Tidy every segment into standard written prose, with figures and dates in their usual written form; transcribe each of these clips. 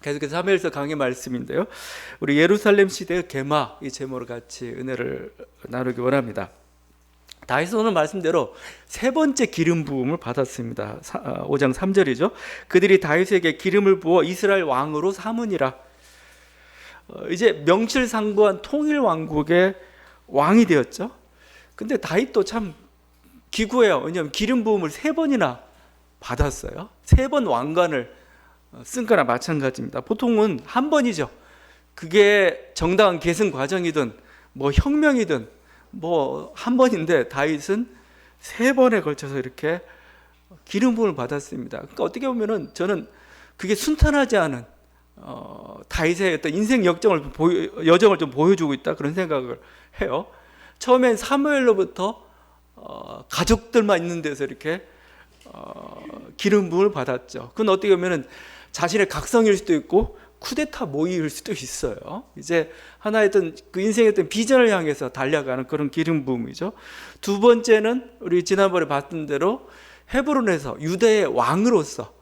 계속해서 사무엘서 강의 말씀인데요. 우리 예루살렘 시대의 개막 이 제목으로 같이 은혜를 나누기 원합니다. 다윗은 오늘 말씀대로 세 번째 기름 부음을 받았습니다. 5장 3절이죠. 그들이 다윗에게 기름을 부어 이스라엘 왕으로 삼으니라. 이제 명실상부한 통일 왕국의 왕이 되었죠. 근데 다윗도 참 기구해요. 왜냐하면 기름 부음을 세 번이나 받았어요. 세 번 왕관을 쓴 거나 마찬가지입니다. 보통은 한 번이죠. 그게 정당한 계승 과정이든 뭐 혁명이든 뭐 한 번인데 다윗은 세 번에 걸쳐서 이렇게 기름 부음을 받았습니다. 그러니까 어떻게 보면은 저는 그게 순탄하지 않은 다윗의 어떤 인생 여정을 좀 보여주고 있다 그런 생각을 해요. 처음엔 사무엘로부터 가족들만 있는 데서 이렇게 기름 부음을 받았죠. 그건 어떻게 보면은 자신의 각성일 수도 있고 쿠데타 모의일 수도 있어요. 이제 하나의 어떤 그 인생의 어떤 비전을 향해서 달려가는 그런 기름 부음이죠. 두 번째는 우리 지난번에 봤던 대로 헤브론에서 유다의 왕으로서,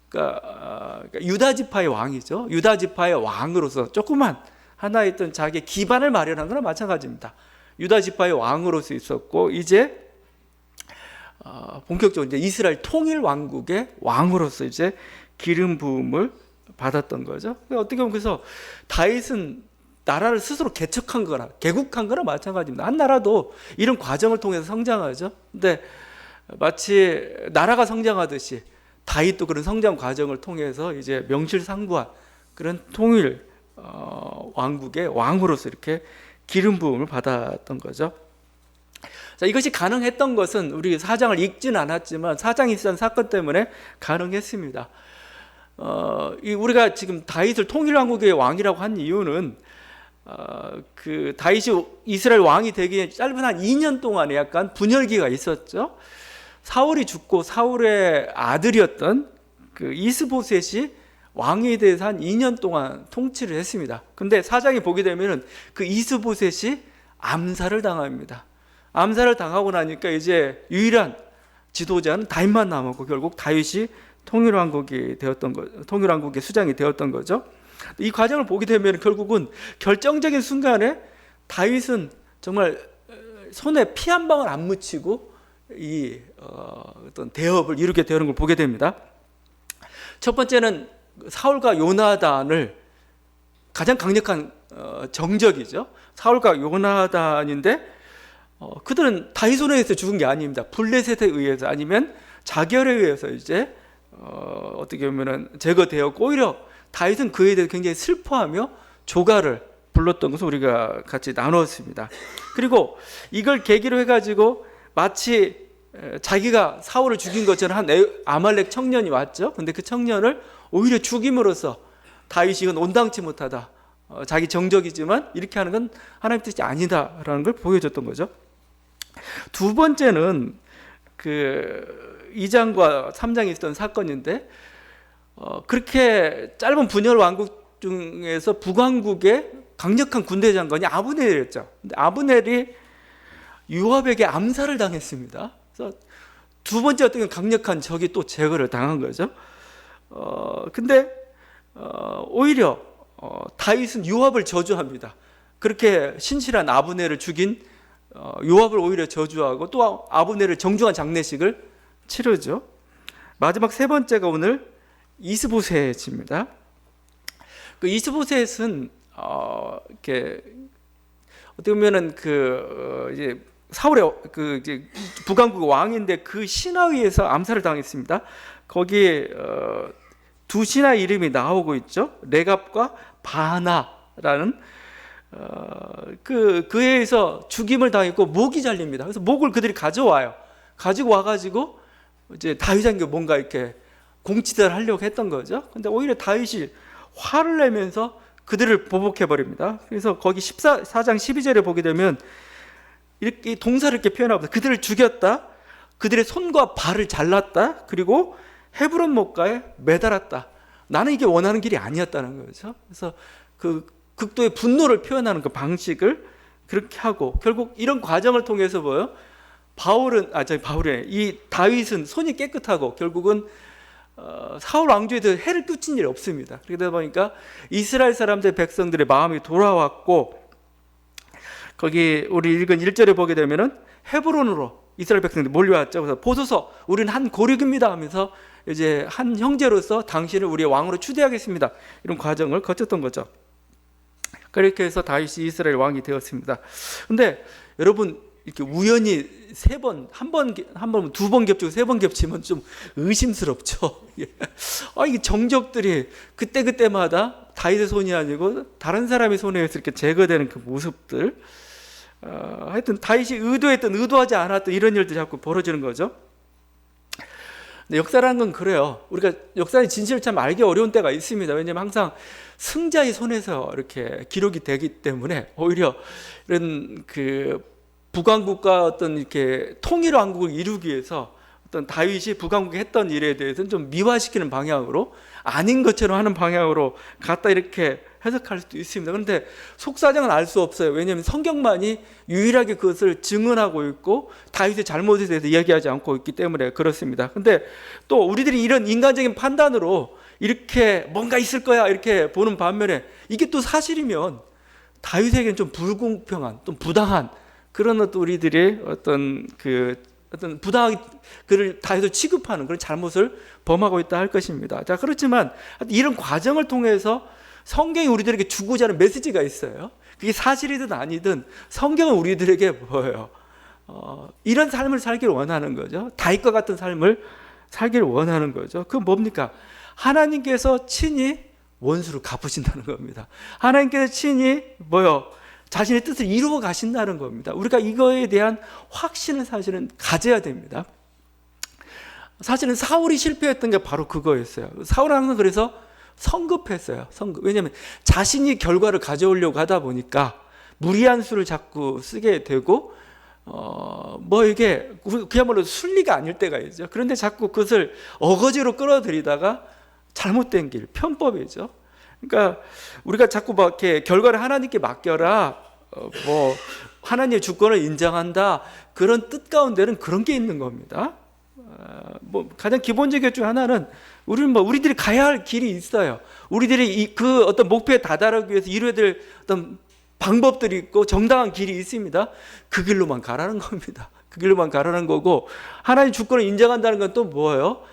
그러니까 유다 지파의 왕이죠. 유다 지파의 왕으로서 조그만 하나의 어떤 자기의 기반을 마련한 거나 마찬가지입니다. 유다 지파의 왕으로서 있었고, 이제 본격적으로 이제 이스라엘 통일 왕국의 왕으로서 이제 기름 부음을 받았던 거죠. 어떻게 보면 그래서 다윗은 나라를 스스로 개척한 거나 개국한 거나 마찬가지입니다. 한 나라도 이런 과정을 통해서 성장하죠. 근데 마치 나라가 성장하듯이 다윗도 그런 성장 과정을 통해서 이제 명실상부한 그런 통일 왕국의 왕으로서 이렇게 기름 부음을 받았던 거죠. 자, 이것이 가능했던 것은 우리 사장을 읽지는 않았지만 사장이 있었던 사건 때문에 가능했습니다. 우리가 지금 다윗을 통일왕국의 왕이라고 한 이유는 그 다윗이 이스라엘 왕이 되기 짧은 한 2년 동안에 약간 분열기가 있었죠. 사울이 죽고 사울의 아들이었던 그 이스보셋이 왕에 대해서 한 2년 동안 통치를 했습니다. 근데 사장이 보게 되면은 그 이스보셋이 암살을 당합니다. 암살을 당하고 나니까 이제 유일한 지도자는 다윗만 남았고 결국 다윗이 통일왕국이 되었던 거, 통일왕국의 수장이 되었던 거죠. 이 과정을 보게 되면 결국은 결정적인 순간에 다윗은 정말 손에 피 한 방울 안 묻히고 이 어떤 대업을 이루게 되는 걸 보게 됩니다. 첫 번째는 사울과 요나단을 가장 강력한 정적이죠. 사울과 요나단인데 그들은 다윗 손에 의해서 죽은 게 아닙니다. 블레셋에 의해서 아니면 자결에 의해서 이제 어떻게 보면은 제거되었고 오히려 다윗은 그에 대해 굉장히 슬퍼하며 조가를 불렀던 것을 우리가 같이 나누었습니다. 그리고 이걸 계기로 해가지고 마치 자기가 사울을 죽인 것처럼 한 아말렉 청년이 왔죠. 근데 그 청년을 오히려 죽임으로써 다윗이 이건 온당치 못하다. 자기 정적이지만 이렇게 하는 건 하나님 뜻이 아니다라는 걸 보여줬던 거죠. 두 번째는 그 2장과 3장에 있었던 사건인데 그렇게 짧은 분열 왕국 중에서 북왕국의 강력한 군대 장관이 아브넬이었죠. 근데 아브넬이 요압에게 암살을 당했습니다. 그래서 두 번째 어떤 강력한 적이 또 제거를 당한 거죠. 근데 오히려 다윗은 요압을 저주합니다. 그렇게 신실한 아브넬을 죽인 요압을 오히려 저주하고 또 아브넬을 정중한 장례식을 치르죠. 마지막 세 번째가 오늘 이스보셋입니다. 그 이스보셋은 이렇게 어떻게 보면은 이제 사울의 이제 북왕국 왕인데 그 신하에 의해서 암살을 당했습니다. 거기에 두 신하 이름이 나오고 있죠. 레갑과 바나라는 그에 의해서 죽임을 당했고 목이 잘립니다. 그래서 목을 그들이 가져와요. 가지고 와가지고 이제 다윗에게 뭔가 이렇게 공치를 하려고 했던 거죠. 근데 오히려 다윗이 화를 내면서 그들을 보복해 버립니다. 그래서 거기 4장 12절에 보게 되면 이렇게 동사를 이렇게 표현합니다. 그들을 죽였다. 그들의 손과 발을 잘랐다. 그리고 헤브론 목가에 매달았다. 나는 이게 원하는 길이 아니었다는 거죠. 그래서 그 극도의 분노를 표현하는 그 방식을 그렇게 하고 결국 이런 과정을 통해서 이 다윗은 손이 깨끗하고 결국은 사울 왕조에 대해 해를 끼친 일이 없습니다. 그러다 보니까 이스라엘 사람들 백성들의 마음이 돌아왔고, 거기 우리 읽은 1절에 보게 되면은 헤브론으로 이스라엘 백성들이 몰려왔죠. 그래서 보소서 우리는 한 고륙입니다 하면서 이제 한 형제로서 당신을 우리의 왕으로 추대하겠습니다, 이런 과정을 거쳤던 거죠. 그렇게 해서 다윗이 이스라엘 왕이 되었습니다. 근데 여러분, 이렇게 우연히 한 번, 두 번 겹치고 세 번 겹치면 좀 의심스럽죠. 이게 정적들이 그때마다 다윗의 손이 아니고 다른 사람의 손에 의해서 이렇게 제거되는 그 모습들. 하여튼 다윗이 의도하지 않았던 이런 일들이 자꾸 벌어지는 거죠. 근데 역사라는 건 그래요. 우리가 역사의 진실을 참 알기 어려운 때가 있습니다. 왜냐하면 항상 승자의 손에서 이렇게 기록이 되기 때문에 오히려 이런 그 북왕국과 어떤 이렇게 통일 왕국을 이루기 위해서 어떤 다윗이 북왕국에 했던 일에 대해서는 좀 미화시키는 방향으로, 아닌 것처럼 하는 방향으로 갔다, 이렇게 해석할 수도 있습니다. 그런데 속사정은 알 수 없어요. 왜냐하면 성경만이 유일하게 그것을 증언하고 있고 다윗의 잘못에 대해서 이야기하지 않고 있기 때문에 그렇습니다. 근데 또 우리들이 이런 인간적인 판단으로 이렇게 뭔가 있을 거야 이렇게 보는 반면에, 이게 또 사실이면 다윗에게는 좀 불공평한, 좀 부당한 그런 어떤 우리들의 어떤 부당하게 그를 다윗을 취급하는 그런 잘못을 범하고 있다 할 것입니다. 자, 그렇지만 이런 과정을 통해서 성경이 우리들에게 주고자 하는 메시지가 있어요. 그게 사실이든 아니든 성경은 우리들에게 뭐예요? 이런 삶을 살기를 원하는 거죠. 다윗과 같은 삶을 살기를 원하는 거죠. 그건 뭡니까? 하나님께서 친히 원수를 갚으신다는 겁니다. 하나님께서 친히 자신의 뜻을 이루어 가신다는 겁니다. 우리가 이거에 대한 확신을 사실은 가져야 됩니다. 사실은 사울이 실패했던 게 바로 그거였어요. 사울은 항상 그래서 성급했어요. 왜냐하면 자신이 결과를 가져오려고 하다 보니까 무리한 수를 자꾸 쓰게 되고, 이게 그야말로 순리가 아닐 때가 있죠. 그런데 자꾸 그것을 어거지로 끌어들이다가 잘못된 길, 편법이죠. 그러니까 우리가 자꾸 이렇게 결과를 하나님께 맡겨라, 하나님의 주권을 인정한다, 그런 뜻 가운데는 그런 게 있는 겁니다. 가장 기본적인 것 중 하나는 우리들이 가야 할 길이 있어요. 우리들이 그 어떤 목표에 다다르기 위해서 이루어야 될 어떤 방법들이 있고 정당한 길이 있습니다. 그 길로만 가라는 겁니다. 그 길로만 가라는 거고, 하나님 주권을 인정한다는 건 또 뭐예요?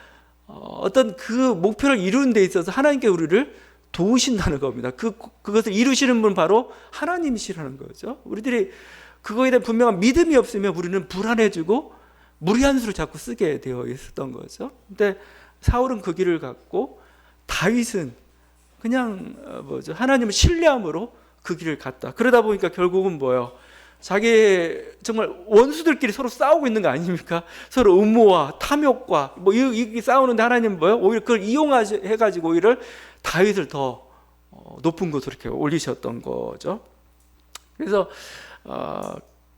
어떤 그 목표를 이루는 데 있어서 하나님께 우리를 도우신다는 겁니다. 그것을 이루시는 분 바로 하나님이시라는 거죠. 우리들이 그거에 대한 분명한 믿음이 없으면 우리는 불안해지고 무리한 수를 자꾸 쓰게 되어 있었던 거죠. 근데 사울은 그 길을 갔고, 다윗은 그냥 하나님을 신뢰함으로 그 길을 갔다. 그러다 보니까 결국은 자기 정말 원수들끼리 서로 싸우고 있는 거 아닙니까? 서로 음모와 탐욕과 이 싸우는데 하나님은 오히려 그걸 이용해가지고 오히려 다윗을 더 높은 곳으로 이렇게 올리셨던 거죠. 그래서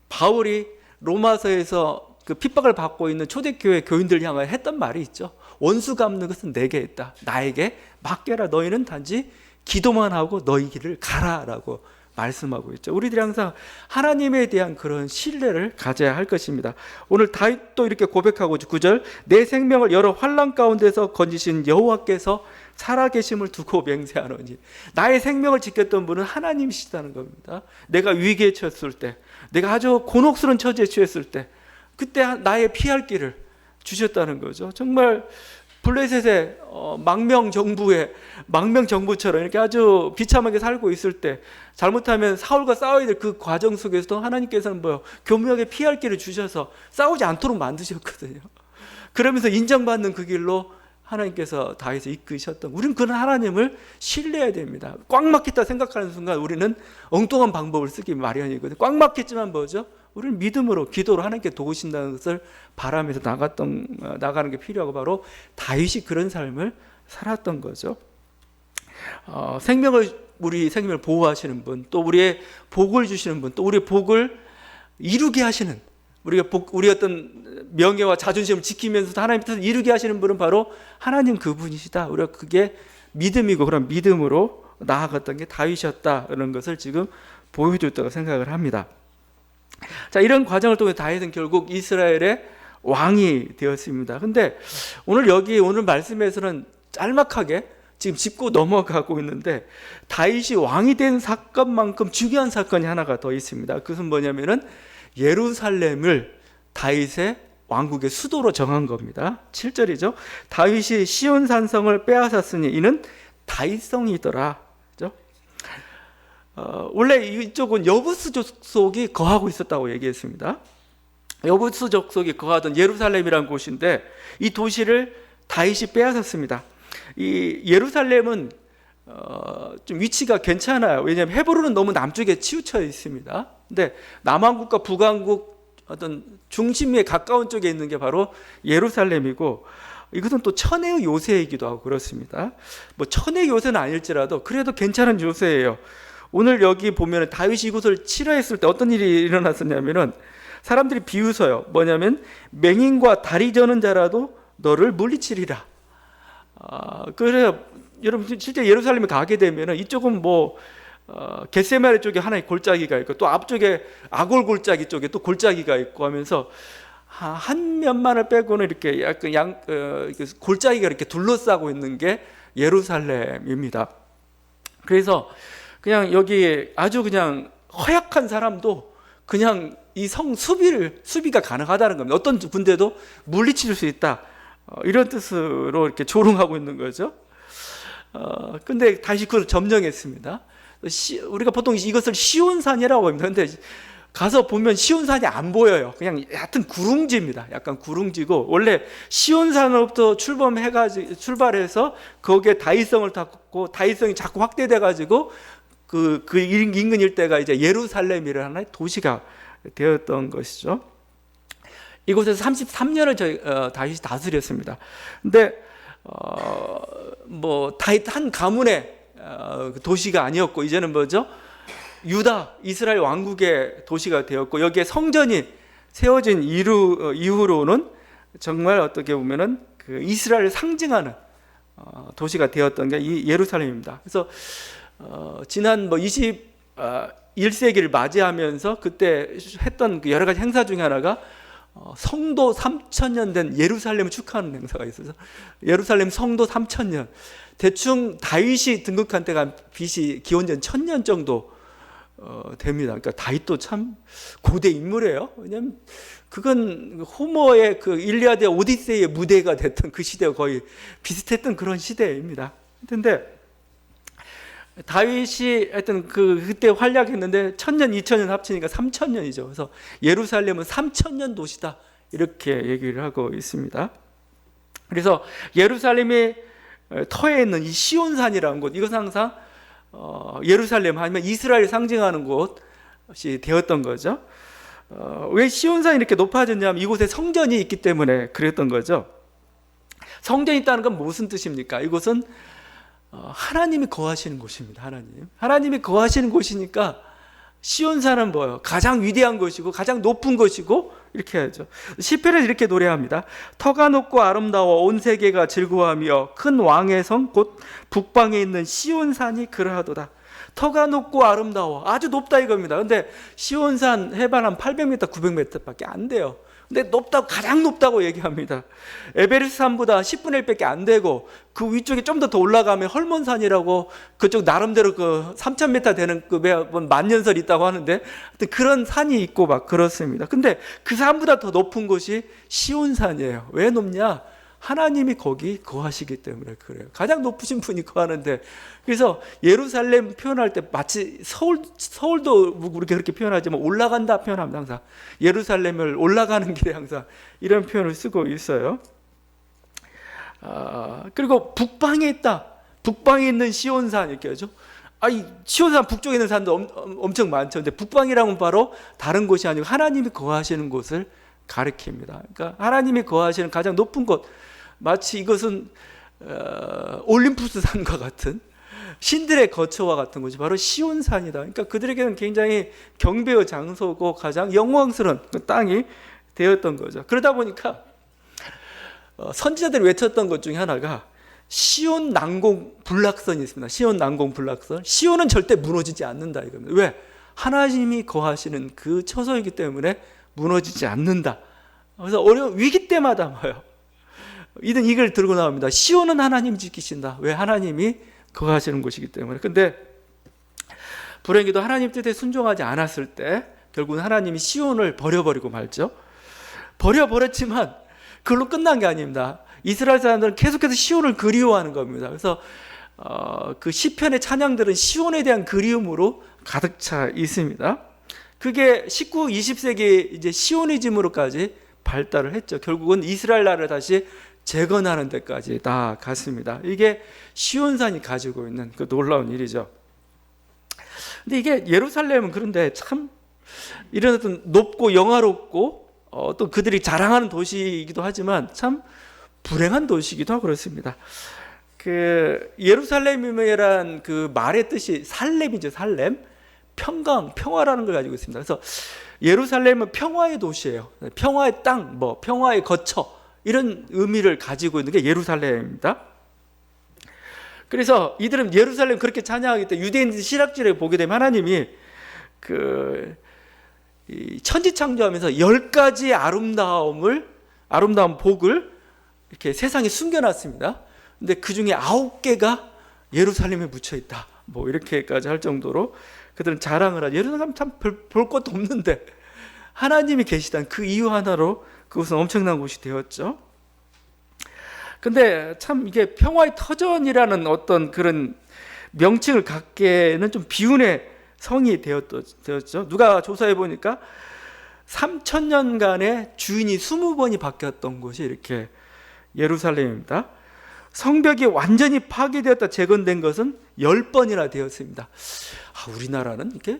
바울이 로마서에서 그 핍박을 받고 있는 초대교회 교인들 향하여 했던 말이 있죠. 원수 갚는 것은 내게 있다. 나에게 맡겨라. 너희는 단지 기도만 하고 너희 길을 가라라고 말씀하고 있죠. 우리들이 항상 하나님에 대한 그런 신뢰를 가져야 할 것입니다. 오늘 다윗도 이렇게 고백하고 있죠. 9절, 내 생명을 여러 환난 가운데서 건지신 여호와께서 살아계심을 두고 맹세하노니. 나의 생명을 지켰던 분은 하나님이시다는 겁니다. 내가 위기에 처했을 때, 내가 아주 곤혹스러운 처지에 처했을 때, 그때 나의 피할 길을 주셨다는 거죠. 정말 블레셋의 망명정부처럼 이렇게 아주 비참하게 살고 있을 때, 잘못하면 사울과 싸워야 될 그 과정 속에서도 하나님께서는 교묘하게 피할 길을 주셔서 싸우지 않도록 만드셨거든요. 그러면서 인정받는 그 길로 하나님께서 다윗을 이끄셨던, 우리는 그런 하나님을 신뢰해야 됩니다. 꽉 막혔다 생각하는 순간 우리는 엉뚱한 방법을 쓰기 마련이거든요. 꽉 막혔지만 우리는 믿음으로, 기도로 하나님께 도우신다는 것을 바라면서 나가는 게 필요하고, 바로 다윗이 그런 삶을 살았던 거죠. 우리 생명을 보호하시는 분, 또 우리의 복을 주시는 분, 또 우리의 복을 이루게 하시는, 우리 어떤 명예와 자존심을 지키면서도 하나님 뜻을 이루게 하시는 분은 바로 하나님 그분이시다. 우리가 그게 믿음이고, 그런 믿음으로 나아갔던 게 다윗이었다는 것을 지금 보여줬다고 생각을 합니다. 자, 이런 과정을 통해 다윗은 결국 이스라엘의 왕이 되었습니다. 근데 오늘 말씀에서는 짤막하게 지금 짚고 넘어가고 있는데, 다윗이 왕이 된 사건만큼 중요한 사건이 하나가 더 있습니다. 그것은 뭐냐면은 예루살렘을 다윗의 왕국의 수도로 정한 겁니다. 7절이죠. 다윗이 시온 산성을 빼앗았으니 이는 다윗성이더라. 그죠? 원래 이쪽은 여부스 족속이 거하고 있었다고 얘기했습니다. 여부스 족속이 거하던 예루살렘이라는 곳인데, 이 도시를 다윗이 빼앗았습니다. 이 예루살렘은 좀 위치가 괜찮아요. 왜냐하면 헤브론은 너무 남쪽에 치우쳐 있습니다. 근데 남왕국과 북왕국 어떤 중심에 가까운 쪽에 있는 게 바로 예루살렘이고, 이것은 또 천혜의 요새이기도 하고 그렇습니다. 뭐 천혜의 요새는 아닐지라도 그래도 괜찮은 요새예요. 오늘 여기 보면 다윗이 이곳을 치러했을 때 어떤 일이 일어났었냐면은, 사람들이 비웃어요. 뭐냐면 맹인과 다리 저는 자라도 너를 물리치리라. 그래서 여러분 실제 예루살렘에 가게 되면은 이쪽은 뭐 겟세마네 쪽에 하나의 골짜기가 있고, 또 앞쪽에 아골 골짜기 쪽에 또 골짜기가 있고 하면서 한 면만을 빼고는 이렇게 약간 골짜기가 이렇게 둘러싸고 있는 게 예루살렘입니다. 그래서 그냥 여기 아주 그냥 허약한 사람도 그냥 이 성 수비가 가능하다는 겁니다. 어떤 군대도 물리칠 수 있다, 이런 뜻으로 이렇게 조롱하고 있는 거죠. 근데 다시 그걸 점령했습니다. 우리가 보통 이것을 시온산이라고 합니다. 근데 가서 보면 시온산이 안 보여요. 그냥 얕은 구릉지입니다. 약간 구릉지고, 원래 시온산으로부터 출발해서 거기에 다윗성을 닫고, 다윗성이 자꾸 확대돼가지고 그 인근 일대가 이제 예루살렘이라는 하나의 도시가 되었던 것이죠. 이곳에서 33년을 다윗이 다스렸습니다. 근데 뭐 다윗 한 가문의 도시가 아니었고, 이제는 뭐죠? 유다 이스라엘 왕국의 도시가 되었고, 여기에 성전이 세워진 이후로는 정말 어떻게 보면은 그 이스라엘을 상징하는 도시가 되었던 게 이 예루살렘입니다. 그래서 지난 21세기를 맞이하면서 그때 했던 그 여러 가지 행사 중에 하나가 성도 3000년 된 예루살렘을 축하하는 행사가 있어서, 예루살렘 성도 3000년, 대충 다윗이 등극한 때가 BC 기원전 1000년 정도 됩니다. 그러니까 다윗도 참 고대 인물이에요. 왜냐하면 그건 호머의 그 일리아드 오디세이의 무대가 됐던 그 시대와 거의 비슷했던 그런 시대입니다. 그런데 다윗이 하여튼 그때 활약했는데 1000년, 2000년 합치니까 3000년이죠. 그래서 예루살렘은 3000년 도시다, 이렇게 얘기를 하고 있습니다. 그래서 예루살렘의 터에 있는 이 시온산이라는 곳, 이것은 항상 예루살렘 아니면 이스라엘을 상징하는 곳이 되었던 거죠. 왜 시온산이 이렇게 높아졌냐면 이곳에 성전이 있기 때문에 그랬던 거죠. 성전이 있다는 건 무슨 뜻입니까? 이곳은 하나님이 거하시는 곳입니다. 하나님이 거하시는 곳이니까 시온산은 뭐예요? 가장 위대한 것이고 가장 높은 것이고, 이렇게 하죠. 시편에서 이렇게 노래합니다. 터가 높고 아름다워 온 세계가 즐거워하며 큰 왕의 성 곧 북방에 있는 시온산이 그러하도다. 터가 높고 아름다워, 아주 높다 이겁니다. 근데 시온산 해발 한 800m, 900m밖에 안 돼요. 근데 높다고, 가장 높다고 얘기합니다. 에베레스트 산보다 10분의 1밖에 안 되고, 그 위쪽에 좀 더 올라가면 헐몬산이라고, 그쪽 나름대로 그 3000m 되는 그 만년설이 있다고 하는데, 그런 산이 있고 막 그렇습니다. 근데 그 산보다 더 높은 곳이 시온산이에요. 왜 높냐? 하나님이 거기 거하시기 때문에 그래요. 가장 높으신 분이 거하는데, 그래서 예루살렘 표현할 때 마치 서울도 우리가 그렇게 표현하지만 올라간다 표현합니다. 항상 예루살렘을 올라가는 길에 항상 이런 표현을 쓰고 있어요. 그리고 북방에 있다, 북방에 있는 시온산, 이렇게 하죠. 시온산 북쪽에 있는 산도 엄청 많죠. 근데 북방이라면 바로 다른 곳이 아니고 하나님이 거하시는 곳을 가리킵니다. 그러니까 하나님이 거하시는 가장 높은 곳, 마치 이것은 올림푸스 산과 같은, 신들의 거처와 같은 곳이 바로 시온산이다. 그러니까 그들에게는 굉장히 경배의 장소고 가장 영광스러운 땅이 되었던 거죠. 그러다 보니까 선지자들이 외쳤던 것 중에 하나가 시온 난공 불락선이 있습니다. 시온 난공 불락선. 시온은 절대 무너지지 않는다 이겁니다. 왜? 하나님이 거하시는 그 처소이기 때문에 무너지지 않는다, 그래서 어려운 위기 때마다 뭐예요? 이든 이걸 들고 나옵니다. 시온은 하나님이 지키신다. 왜? 하나님이 거하시는 곳이기 때문에. 근데 불행히도 하나님 뜻에 순종하지 않았을 때 결국은 하나님이 시온을 버려버리고 말죠. 버려버렸지만 그걸로 끝난 게 아닙니다. 이스라엘 사람들은 계속해서 시온을 그리워하는 겁니다. 그래서 그 시편의 찬양들은 시온에 대한 그리움으로 가득 차 있습니다. 그게 19, 20세기 이제 시오니즘으로까지 발달을 했죠. 결국은 이스라엘 나라를 다시 재건하는 데까지 다 갔습니다. 이게 시온산이 가지고 있는 그 놀라운 일이죠. 근데 이게 예루살렘은 그런데 참 이런 어떤 높고 영화롭고 또 그들이 자랑하는 도시이기도 하지만 참 불행한 도시이기도 하고 그렇습니다. 그 예루살렘이란 그 말의 뜻이 살렘이죠. 살렘. 평강, 평화라는 걸 가지고 있습니다. 그래서 예루살렘은 평화의 도시예요. 평화의 땅, 평화의 거처 이런 의미를 가지고 있는 게 예루살렘입니다. 그래서 이들은 예루살렘 그렇게 찬양하기 때문에 유대인들 신학지를 보게 되면 하나님이 천지창조하면서 10가지 아름다운 복을 이렇게 세상에 숨겨놨습니다. 근데 그 중에 9개가 예루살렘에 묻혀 있다. 이렇게까지 할 정도로 그들은 자랑을 하죠. 예루살렘 참 볼 것도 없는데 하나님이 계시다는 그 이유 하나로 그것은 엄청난 곳이 되었죠. 근데 참 이게 평화의 터전이라는 어떤 그런 명칭을 갖기에는 좀 비운의 성이 되었죠. 누가 조사해 보니까 3000년간의 주인이 20번이 바뀌었던 곳이 이렇게 예루살렘입니다. 성벽이 완전히 파괴되었다 재건된 것은 10번이나 되었습니다. 우리나라는 이렇게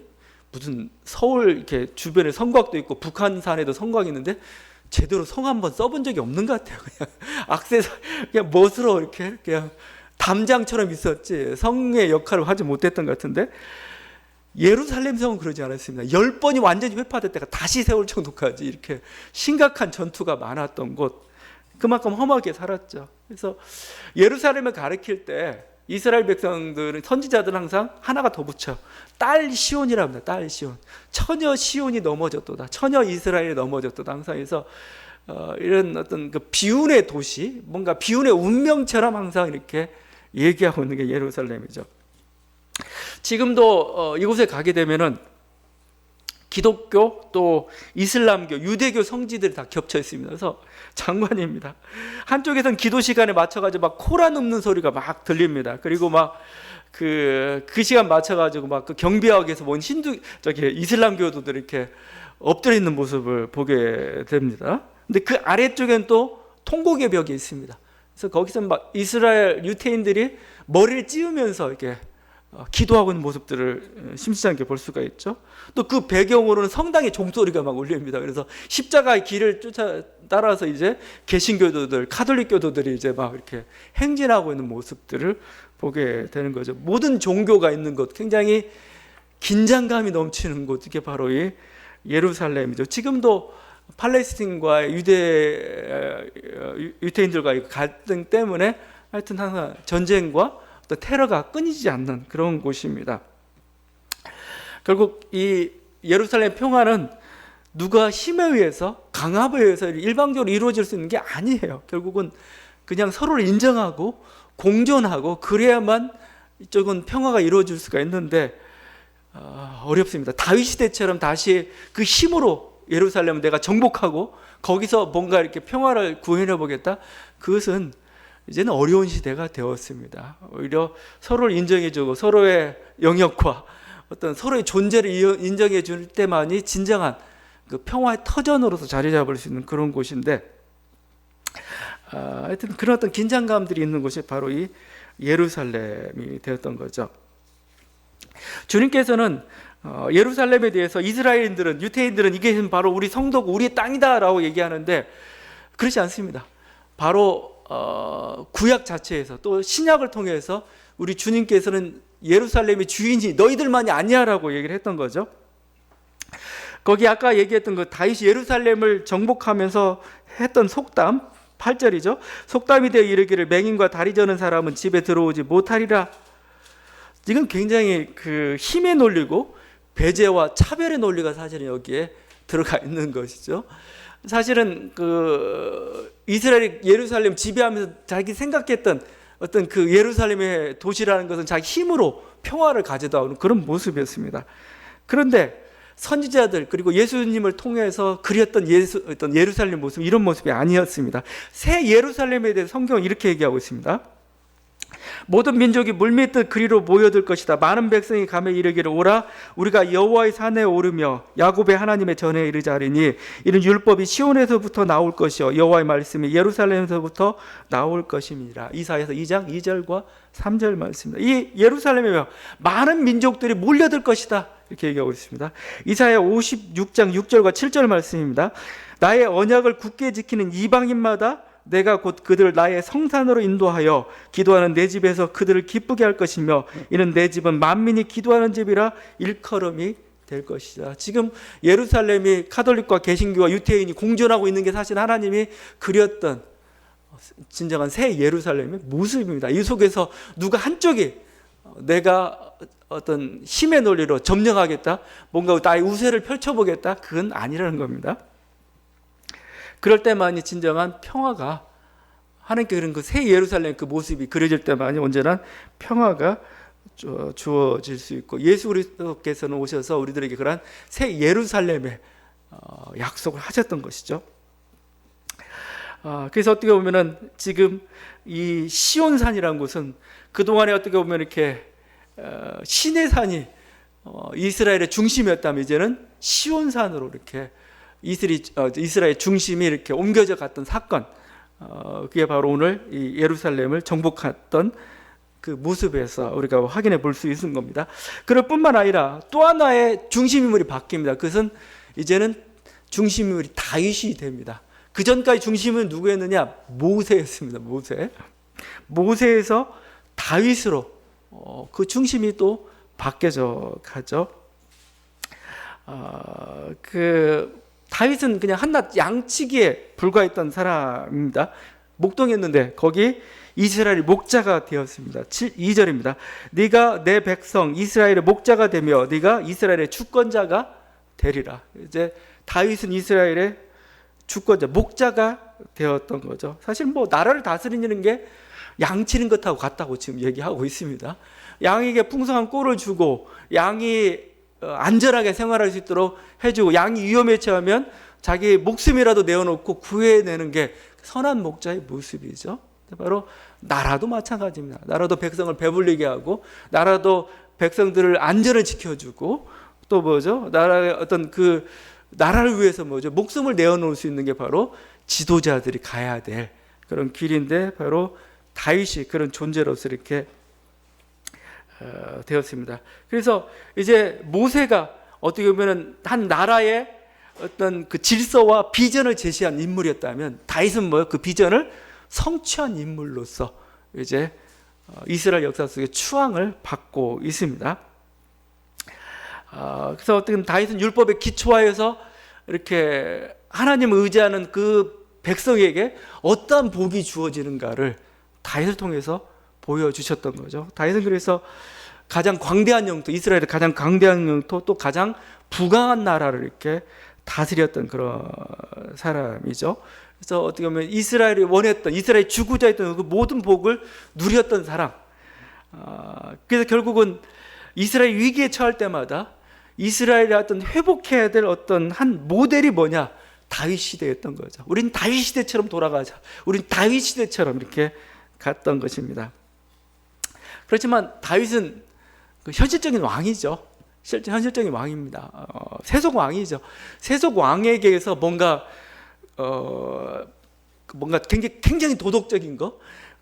무슨 서울 이렇게 주변에 성곽도 있고 북한산에도 성곽이 있는데 제대로 성 한번 써본 적이 없는 것 같아요. 그냥 그냥 멋으로 이렇게 그냥 담장처럼 있었지 성의 역할을 하지 못했던 것 같은데 예루살렘 성은 그러지 않았습니다. 10번이 완전히 회파됐다가 다시 세울 정도까지 이렇게 심각한 전투가 많았던 곳, 그만큼 험하게 살았죠. 그래서 예루살렘을 가리킬 때 이스라엘 백성들은 선지자들은 항상 하나가 더 붙여 딸 시온이라고 합니다. 딸 시온, 처녀 시온이 넘어졌도다, 처녀 이스라엘이 넘어졌도다. 항상 해서 이런 어떤 그 비운의 도시, 뭔가 비운의 운명처럼 항상 이렇게 얘기하고 있는 게 예루살렘이죠. 지금도 이곳에 가게 되면은 기독교 또 이슬람교, 유대교 성지들이 다 겹쳐 있습니다. 그래서 장관입니다. 한쪽에서는 기도 시간에 맞춰가지고 막 코라 눕는 소리가 막 들립니다. 그리고 막 그 시간 맞춰가지고 막 그 경비하게서 본 이슬람교도들 이렇게 엎드려 있는 모습을 보게 됩니다. 근데 그 아래쪽엔 또 통곡의 벽이 있습니다. 그래서 거기서 막 이스라엘 유태인들이 머리를 찌우면서 이렇게 기도하고 있는 모습들을 심심치 않게 볼 수가 있죠. 또 그 배경으로는 성당의 종소리가 막 울립니다. 그래서 십자가의 길을 따라서 이제 개신교도들, 카톨릭 교도들이 이제 막 이렇게 행진하고 있는 모습들을 보게 되는 거죠. 모든 종교가 있는 곳, 굉장히 긴장감이 넘치는 곳, 이게 바로 이 예루살렘이죠. 지금도 팔레스틴과 유태인들과의 갈등 때문에 하여튼 항상 전쟁과 또 테러가 끊이지 않는 그런 곳입니다. 결국 이 예루살렘 평화는 누가 힘에 의해서, 강압에 의해서 일방적으로 이루어질 수 있는 게 아니에요. 결국은 그냥 서로를 인정하고 공존하고 그래야만 이쪽은 평화가 이루어질 수가 있는데 어렵습니다. 다윗 시대처럼 다시 그 힘으로 예루살렘을 내가 정복하고 거기서 뭔가 이렇게 평화를 구현해 보겠다, 그것은 이제는 어려운 시대가 되었습니다. 오히려 서로를 인정해주고 서로의 영역과 어떤 서로의 존재를 인정해 줄 때만이 진정한 그 평화의 터전으로서 자리 잡을 수 있는 그런 곳인데, 하여튼 그런 어떤 긴장감들이 있는 곳이 바로 이 예루살렘이 되었던 거죠. 주님께서는 예루살렘에 대해서 이스라엘인들은, 유태인들은 이게 바로 우리 성도고 우리의 땅이다라고 얘기하는데 그렇지 않습니다. 바로 구약 자체에서 또 신약을 통해서 우리 주님께서는 예루살렘의 주인이 너희들만이 아니야라고 얘기를 했던 거죠. 거기 아까 얘기했던 그 다윗이 예루살렘을 정복하면서 했던 속담 8절이죠. 속담이 되어 이르기를 맹인과 다리 저는 사람은 집에 들어오지 못하리라. 이건 굉장히 그 힘의 논리고 배제와 차별의 논리가 사실은 여기에 들어가 있는 것이죠. 사실은 그 이스라엘이 예루살렘 지배하면서 자기 생각했던 어떤 그 예루살렘의 도시라는 것은 자기 힘으로 평화를 가져다 오는 그런 모습이었습니다. 그런데 선지자들 그리고 예수님을 통해서 그렸던 어떤 예루살렘 모습, 이런 모습이 아니었습니다. 새 예루살렘에 대해 성경은 이렇게 얘기하고 있습니다. 모든 민족이 물밀듯 그리로 모여들 것이다. 많은 백성이 가며 이르기를 오라 우리가 여호와의 산에 오르며 야곱의 하나님의 전에 이르자 하리니 이는 율법이 시온에서부터 나올 것이요 여호와의 말씀이 예루살렘에서부터 나올 것임이니라. 이사야서 2장 2절과 3절 말씀입니다. 이 예루살렘에 많은 민족들이 몰려들 것이다, 이렇게 얘기하고 있습니다. 이사야 56장 6절과 7절 말씀입니다. 나의 언약을 굳게 지키는 이방인마다 내가 곧 그들을 나의 성산으로 인도하여 기도하는 내 집에서 그들을 기쁘게 할 것이며 이는 내 집은 만민이 기도하는 집이라 일컬음이 될 것이다. 지금 예루살렘이 카톨릭과 개신교와 유태인이 공존하고 있는 게 사실 하나님이 그렸던 진정한 새 예루살렘의 모습입니다. 이 속에서 누가 한쪽이 내가 어떤 힘의 논리로 점령하겠다, 뭔가 나의 우세를 펼쳐보겠다, 그건 아니라는 겁니다. 그럴 때만이 진정한 평화가, 하나님께 그런 그 새 예루살렘 그 모습이 그려질 때만이 온전한 평화가 주어질 수 있고, 예수 그리스도께서는 오셔서 우리들에게 그러한 새 예루살렘의 약속을 하셨던 것이죠. 그래서 어떻게 보면은 지금 이 시온산이라는 곳은 그동안에 어떻게 보면 이렇게 신의 산이 이스라엘의 중심이었다면 이제는 시온산으로 이렇게 이스라엘 중심이 이렇게 옮겨져 갔던 사건, 그게 바로 오늘 이 예루살렘을 정복했던 그 모습에서 우리가 확인해 볼 수 있는 겁니다. 그럴 뿐만 아니라 또 하나의 중심인물이 바뀝니다. 그것은 이제는 중심인물이 다윗이 됩니다. 그 전까지 중심은 누구였느냐? 모세였습니다. 모세에서 다윗으로 그 중심이 또 바뀌어져 가죠. 다윗은 그냥 한낱 양치기에 불과했던 사람입니다. 목동이었는데 거기 이스라엘이 목자가 되었습니다. 2절입니다. 네가 내 백성 이스라엘의 목자가 되며 네가 이스라엘의 주권자가 되리라. 이제 다윗은 이스라엘의 주권자, 목자가 되었던 거죠. 사실 뭐 나라를 다스리는 게 양치는 것하고 같다고 지금 얘기하고 있습니다. 양에게 풍성한 꼴을 주고 양이 안전하게 생활할 수 있도록 해주고, 양이 위험에 처하면 자기 목숨이라도 내어놓고 구해내는 게 선한 목자의 모습이죠. 바로 나라도 마찬가지입니다. 나라도 백성을 배불리게 하고, 나라도 백성들을 안전을 지켜주고, 또 뭐죠? 나라의 어떤 그 나라를 위해서 뭐죠? 목숨을 내어놓을 수 있는 게 바로 지도자들이 가야 될 그런 길인데, 바로 다윗이 그런 존재로서 이렇게 되었습니다. 그래서 이제 모세가 어떻게 보면 한 나라의 어떤 그 질서와 비전을 제시한 인물이었다면, 다윗은 뭐요? 그 비전을 성취한 인물로서 이제 이스라엘 역사 속에 추앙을 받고 있습니다. 그래서 어떻게 보면 다윗은 율법에 기초하여서 이렇게 하나님을 의지하는 그 백성에게 어떠한 복이 주어지는가를 다윗을 통해서 보여주셨던 거죠. 다윗은 그래서 가장 광대한 영토, 이스라엘의 가장 광대한 영토, 또 가장 부강한 나라를 이렇게 다스렸던 그런 사람이죠. 그래서 어떻게 보면 이스라엘이 원했던, 이스라엘 주구자였던 그 모든 복을 누렸던 사람. 그래서 결국은 이스라엘 위기에 처할 때마다 이스라엘이 어떤 회복해야 될 어떤 한 모델이 뭐냐? 다윗 시대였던 거죠. 우린 다윗 시대처럼 돌아가자. 우린 다윗 시대처럼 이렇게 갔던 것입니다. 그렇지만 다윗은 그 현실적인 왕이죠. 현실적인 왕입니다. 세속 왕이죠. 세속 왕에게서 뭔가 굉장히 도덕적인 거,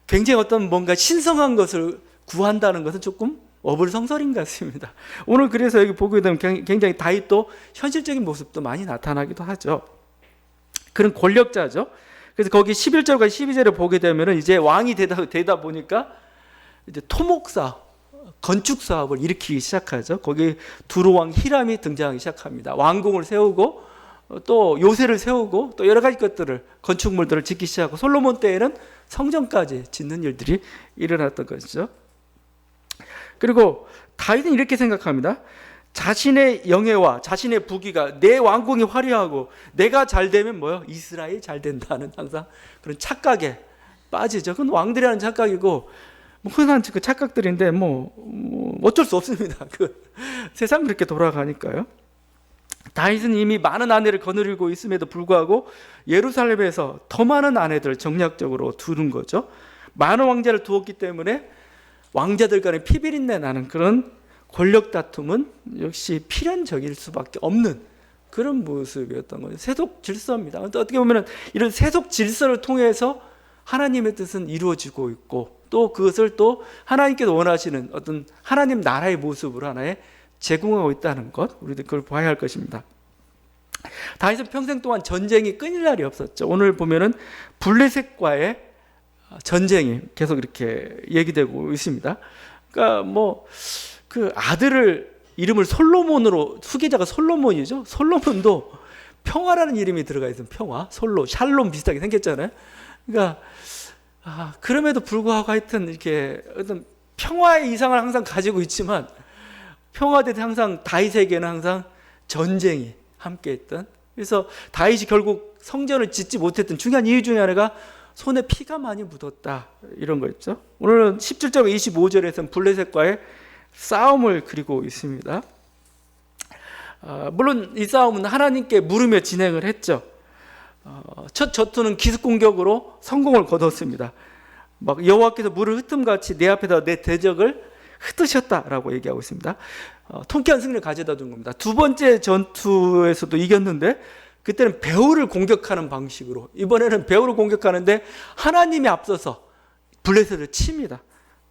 굉장히 어떤 뭔가 신성한 것을 구한다는 것은 조금 어불성설인 것 같습니다. 오늘 그래서 여기 보게 되면 굉장히 다윗도 현실적인 모습도 많이 나타나기도 하죠. 그런 권력자죠. 그래서 거기 11절과 12절을 보게 되면 이제 왕이 되다 보니까 이제 토목사업, 건축 사업을 일으키기 시작하죠. 거기 두로왕 히람이 등장하기 시작합니다. 왕궁을 세우고 또 요새를 세우고 또 여러 가지 것들을, 건축물들을 짓기 시작하고, 솔로몬 때에는 성전까지 짓는 일들이 일어났던 것이죠. 그리고 다윗은 이렇게 생각합니다. 자신의 영예와 자신의 부귀가 내 왕궁이 화려하고 내가 잘 되면 뭐요? 이스라엘이 잘 된다는 항상 그런 착각에 빠지죠. 그건 왕들이 하는 착각이고 흔한 그 착각들인데 어쩔 수 없습니다. 세상 그렇게 돌아가니까요. 다윗은 이미 많은 아내를 거느리고 있음에도 불구하고 예루살렘에서 더 많은 아내들을 정략적으로 두는 거죠. 많은 왕자를 두었기 때문에 왕자들 간의 피비린내 나는 그런 권력 다툼은 역시 필연적일 수밖에 없는 그런 모습이었던 거예요. 세속 질서입니다. 어떻게 보면 이런 세속 질서를 통해서 하나님의 뜻은 이루어지고 있고 또 그것을 또 하나님께서 원하시는 어떤 하나님 나라의 모습으로 하나의 제공하고 있다는 것, 우리들 그걸 봐야 할 것입니다. 다윗은 평생 동안 전쟁이 끊일 날이 없었죠. 오늘 보면은 블레셋과의 전쟁이 계속 이렇게 얘기되고 있습니다. 그러니까 그 아들을 이름을 솔로몬으로, 후계자가 솔로몬이죠. 솔로몬도 평화라는 이름이 들어가 있으면 평화, 샬롬 비슷하게 생겼잖아요. 그러니까 그럼에도 불구하고 하여튼 이렇게 어떤 평화의 이상을 항상 가지고 있지만 평화된 항상 다윗에게는 항상 전쟁이 함께했던. 그래서 다윗이 결국 성전을 짓지 못했던 중요한 이유 중에 하나가 손에 피가 많이 묻었다 이런 거였죠. 오늘은 17절 25절에서는 블레셋과의 싸움을 그리고 있습니다. 물론 이 싸움은 하나님께 물으며 진행을 했죠. 첫 전투는 기습 공격으로 성공을 거뒀습니다. 여호와께서 물을 흩음같이 내 앞에다 내 대적을 흩으셨다라고 얘기하고 있습니다. 통쾌한 승리를 가져다 준 겁니다. 두 번째 전투에서도 이겼는데 그때는 배후를 공격하는 방식으로, 이번에는 배후를 공격하는데 하나님이 앞서서 블레셋을 칩니다.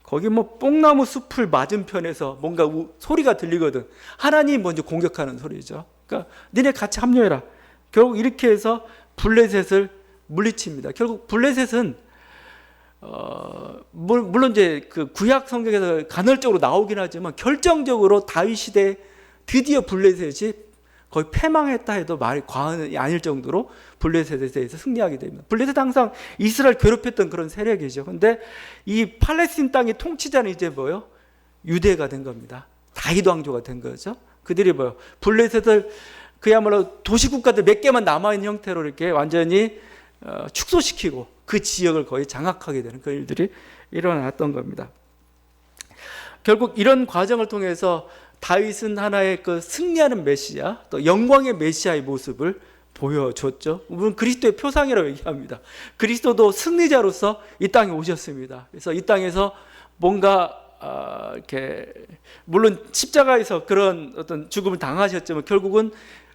거기 뽕나무 숲을 맞은편에서 뭔가 소리가 들리거든. 하나님이 먼저 공격하는 소리죠. 그러니까 니네 같이 합류해라. 결국 이렇게 해서 블레셋을 물리칩니다. 결국 블레셋은 물론 이제 그 구약 성경에서 간헐적으로 나오긴 하지만 결정적으로 다윗 시대에 드디어 블레셋이 거의 패망했다 해도 말이 과언이 아닐 정도로 블레셋에 대해서 승리하게 됩니다. 블레셋 항상 이스라엘 괴롭혔던 그런 세력이죠. 근데 이 팔레스틴 땅의 통치자는 이제 뭐요? 유대가 된 겁니다. 다윗 왕조가 된 거죠. 그들이 뭐요? 블레셋을 그야말로 도시국가들 몇 개만 남아있는 형태로 이렇게 완전히 축소시키고 그 지역을 거의 장악하게 되는 그 일들이 일어났던 겁니다. 결국 이런 과정을 통해서 다윗은 하나의 그 승리하는 메시아, 또 영광의 메시아의 모습을 보여줬죠. 물론 그리스도의 표상이라고 얘기합니다. 그리스도도 승리자로서 이 땅에 오셨습니다. 그래서 이 땅에서 뭔가 이렇게 물론 십자가에서 그런 어떤 죽음을 당하셨지만 결국은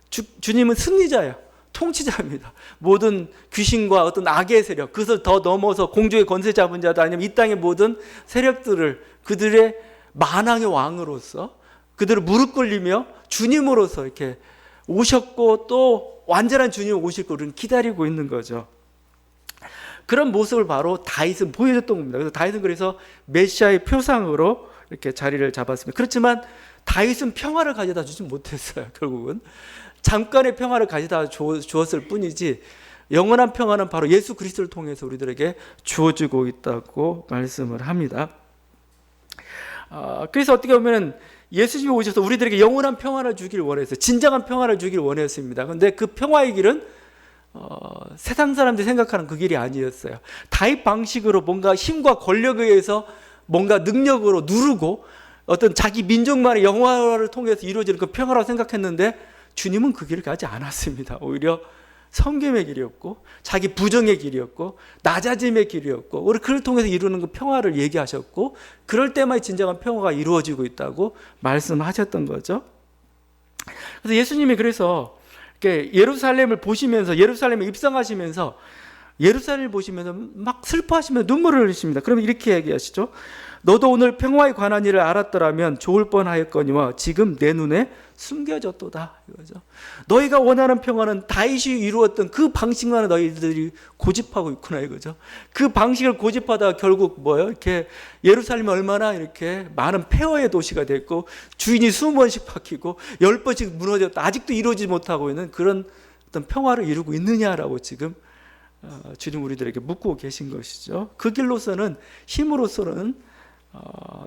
주님은 승리자예요. 통치자입니다. 모든 귀신과 어떤 악의 세력, 그것을 더 넘어서 공중의 권세 잡은 자도 아니면 이 땅의 모든 세력들을 그들의 만왕의 왕으로서 그들을 무릎 꿇리며 주님으로서 이렇게 오셨고 또 완전한 주님이 오실 거를 기다리고 있는 거죠. 그런 모습을 바로 다윗은 보여줬던 겁니다. 그래서 다윗은 그래서 메시아의 표상으로 이렇게 자리를 잡았습니다. 그렇지만 다윗은 평화를 가져다 주지 못했어요. 결국은 잠깐의 평화를 가져다 주었을 뿐이지 영원한 평화는 바로 예수 그리스도를 통해서 우리들에게 주어지고 있다고 말씀을 합니다. 그래서 어떻게 보면 예수님이 오셔서 우리들에게 영원한 평화를 주길 원했어요. 진정한 평화를 주길 원했습니다. 그런데 그 평화의 길은 세상 사람들이 생각하는 그 길이 아니었어요. 다윗 방식으로 뭔가 힘과 권력에 의해서 뭔가 능력으로 누르고 어떤 자기 민족만의 영화를 통해서 이루어지는 그 평화라고 생각했는데 주님은 그 길을 가지 않았습니다. 오히려 섬김의 길이었고 자기 부정의 길이었고 낮아짐의 길이었고 우리 그를 통해서 이루는 그 평화를 얘기하셨고 그럴 때만 진정한 평화가 이루어지고 있다고 말씀하셨던 거죠. 그래서 예수님이 그래서 이렇게 예루살렘을 보시면서 예루살렘에 입성하시면서 예루살렘을 보시면서 막 슬퍼하시면서 눈물을 흘리십니다. 그러면 이렇게 얘기하시죠. 너도 오늘 평화에 관한 일을 알았더라면 좋을 뻔하였거니와 지금 내 눈에 숨겨졌도다 이거죠. 너희가 원하는 평화는 다윗이 이루었던 그 방식만을 너희들이 고집하고 있구나 이거죠. 그 방식을 고집하다가 결국 뭐예요? 이렇게 예루살렘이 얼마나 이렇게 많은 폐허의 도시가 됐고 주인이 20번씩 바뀌고 10번씩 무너졌다 아직도 이루어지지 못하고 있는 그런 어떤 평화를 이루고 있느냐라고 지금 주님 우리들에게 묻고 계신 것이죠. 그 길로서는 힘으로서는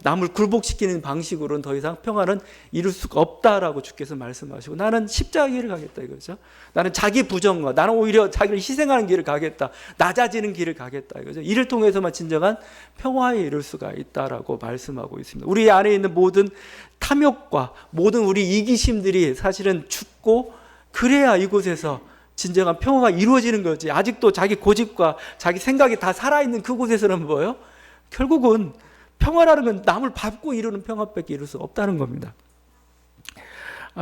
남을 굴복시키는 방식으로는 더 이상 평화는 이룰 수가 없다라고 주께서 말씀하시고, 나는 십자가의 길을 가겠다 이거죠. 나는 자기 부정과, 나는 오히려 자기를 희생하는 길을 가겠다, 낮아지는 길을 가겠다 이거죠. 이를 통해서만 진정한 평화에 이룰 수가 있다라고 말씀하고 있습니다. 우리 안에 있는 모든 탐욕과 모든 우리 이기심들이 사실은 죽고, 그래야 이곳에서 진정한 평화가 이루어지는 거지. 아직도 자기 고집과 자기 생각이 다 살아있는 그곳에서는 뭐예요? 결국은 평화라는 건 남을 밟고 이루는 평화밖에 이룰 수 없다는 겁니다.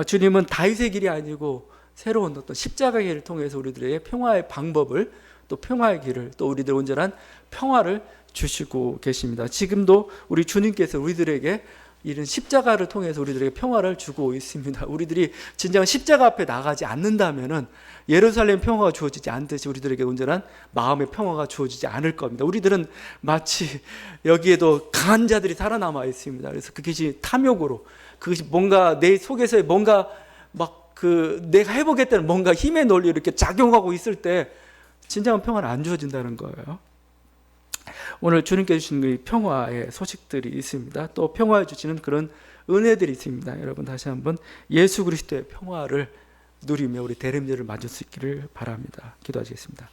주님은 다윗의 길이 아니고 새로운 어떤 십자가의 길을 통해서 우리들에게 평화의 방법을, 또 평화의 길을, 또 우리들 온전한 평화를 주시고 계십니다. 지금도 우리 주님께서 우리들에게 이런 십자가를 통해서 우리들에게 평화를 주고 있습니다. 우리들이 진정한 십자가 앞에 나가지 않는다면은 예루살렘 평화가 주어지지 않듯이 우리들에게 온전한 마음의 평화가 주어지지 않을 겁니다. 우리들은 마치 여기에도 강한 자들이 살아남아 있습니다. 그래서 그것이 탐욕으로, 그것이 뭔가 내 속에서의 뭔가 막 내가 해보겠다는 뭔가 힘의 논리로 이렇게 작용하고 있을 때 진정한 평화는 안 주어진다는 거예요. 오늘 주님께서 주시는 평화의 소식들이 있습니다. 또 평화해 주시는 그런 은혜들이 있습니다. 여러분 다시 한번 예수 그리스도의 평화를 누리며 우리 대림절을 맞을 수 있기를 바랍니다. 기도하시겠습니다.